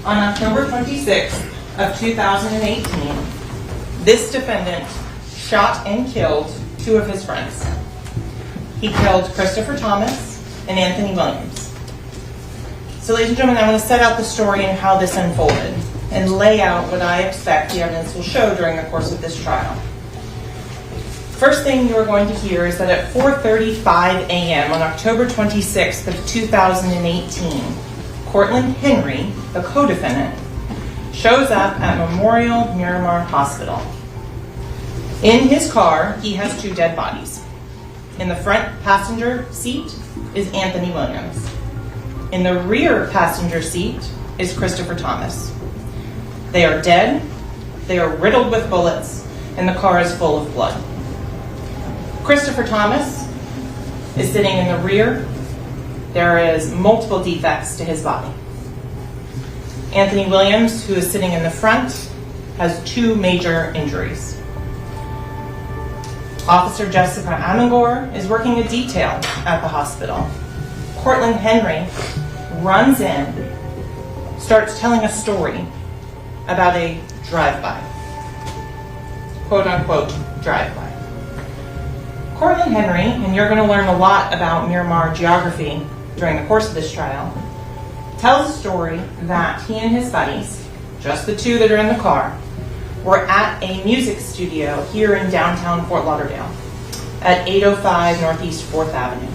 On October 26th of 2018, this defendant shot and killed two of his friends. He killed Christopher Thomas and Anthony Williams. So ladies and gentlemen, I want to set out the story and how this unfolded and lay out what I expect the evidence will show during the course of this trial. First thing you are going to hear is that at 4:35 a.m. on October 26th of 2018, Cortland Henry, the co-defendant, shows up at Memorial Miramar Hospital. In his car, he has two dead bodies. In the front passenger seat is Anthony Williams. In the rear passenger seat is Christopher Thomas. They are dead, they are riddled with bullets, and the car is full of blood. Christopher Thomas is sitting in the rear. There is multiple defects to his body. Anthony Williams, who is sitting in the front, has two major injuries. Officer Jessica Amangor is working a detail at the hospital. Cortland Henry runs in, starts telling a story about a drive-by, quote-unquote drive-by. Cortland Henry, and you're going to learn a lot about Miramar geography during the course of this trial, tells a story that he and his buddies, just the two that are in the car, were at a music studio here in downtown Fort Lauderdale at 805 Northeast 4th Avenue.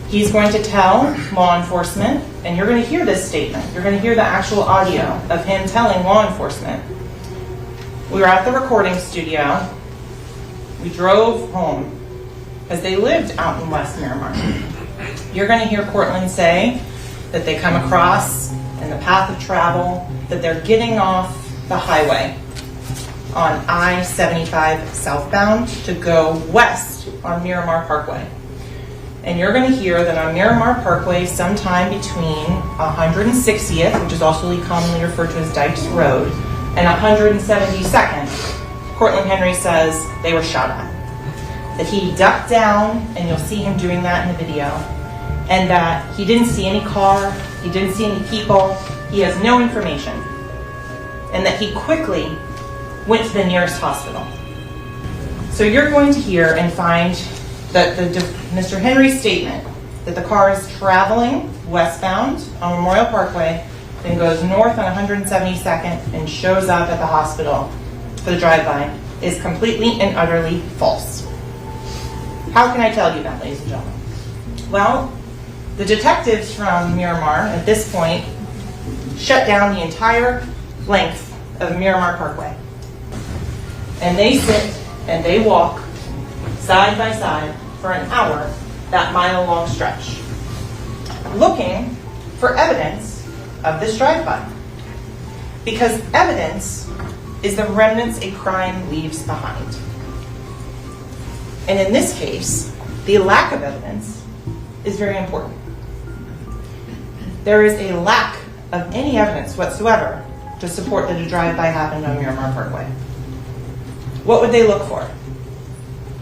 He's going to tell law enforcement, and you're going to hear this statement, you're going to hear the actual audio of him telling law enforcement, "We were at the recording studio. We drove home," as they lived out in West Miramar. You're going to hear Cortland say that they come across in the path of travel, that they're getting off the highway on I-75 southbound to go west on Miramar Parkway. And you're going to hear that on Miramar Parkway, sometime between 160th, which is also commonly referred to as Dykes Road, and 172nd, Cortland Henry says they were shot at. That he ducked down, and you'll see him doing that in the video, and that he didn't see any car, he didn't see any people, he has no information, and that he quickly went to the nearest hospital. So you're going to hear and find that Mr. Henry's statement that the car is traveling westbound on Memorial Parkway, then goes north on 172nd and shows up at the hospital for the drive-by is completely and utterly false. How can I tell you that, ladies and gentlemen? Well, the detectives from Miramar at this point shut down the entire length of Miramar Parkway. And they sit and they walk side by side for an hour, that mile-long stretch, looking for evidence of this drive-by. Because evidence is the remnants a crime leaves behind. And in this case, the lack of evidence is very important. There is a lack of any evidence whatsoever to support that a drive-by happened on Miramar Parkway. What would they look for?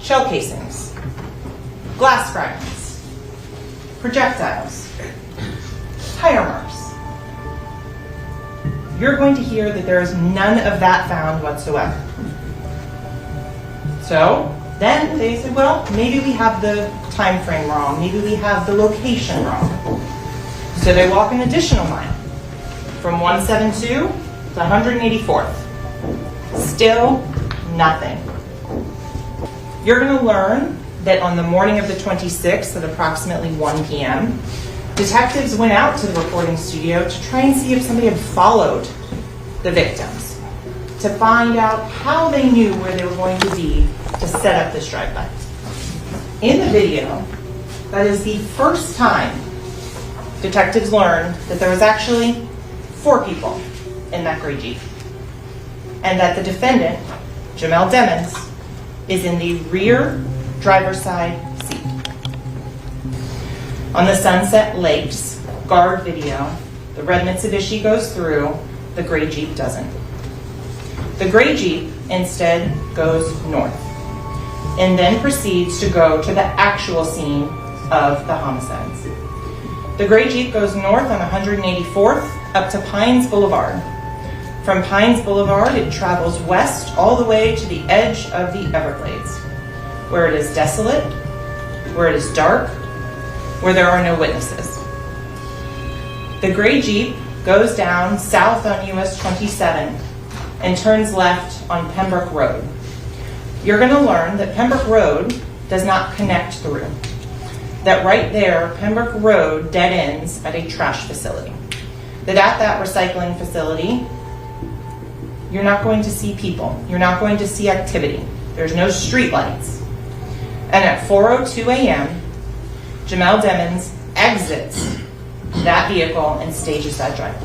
Shell casings, glass fragments, projectiles, tire marks. You're going to hear that there is none of that found whatsoever. So then they said, well, maybe we have the time frame wrong, maybe we have the location wrong. So they walk an additional mile from 172 to 184th. Still nothing. You're going to learn that on the morning of the 26th at approximately 1 p.m., detectives went out to the recording studio to try and see if somebody had followed the victims, to find out how they knew where they were going to be to set up this drive-by. In the video, that is the first time detectives learned that there was actually 4 people in that gray Jeep, and that the defendant, Jamel Demons, is in the rear driver's side seat. On the Sunset Lakes guard video, the red Mitsubishi goes through, the gray Jeep doesn't. The gray Jeep instead goes north and then proceeds to go to the actual scene of the homicides. The gray Jeep goes north on 184th up to Pines Boulevard. From Pines Boulevard, it travels west all the way to the edge of the Everglades, where it is desolate, where it is dark, where there are no witnesses. The gray Jeep goes down south on US 27 and turns left on Pembroke Road. You're going to learn that Pembroke Road does not connect through. That right there, Pembroke Road dead ends at a trash facility. That at that recycling facility, you're not going to see people. You're not going to see activity. There's no street lights. And at 4:02 a.m., Jamel Demons exits that vehicle and stages that drive.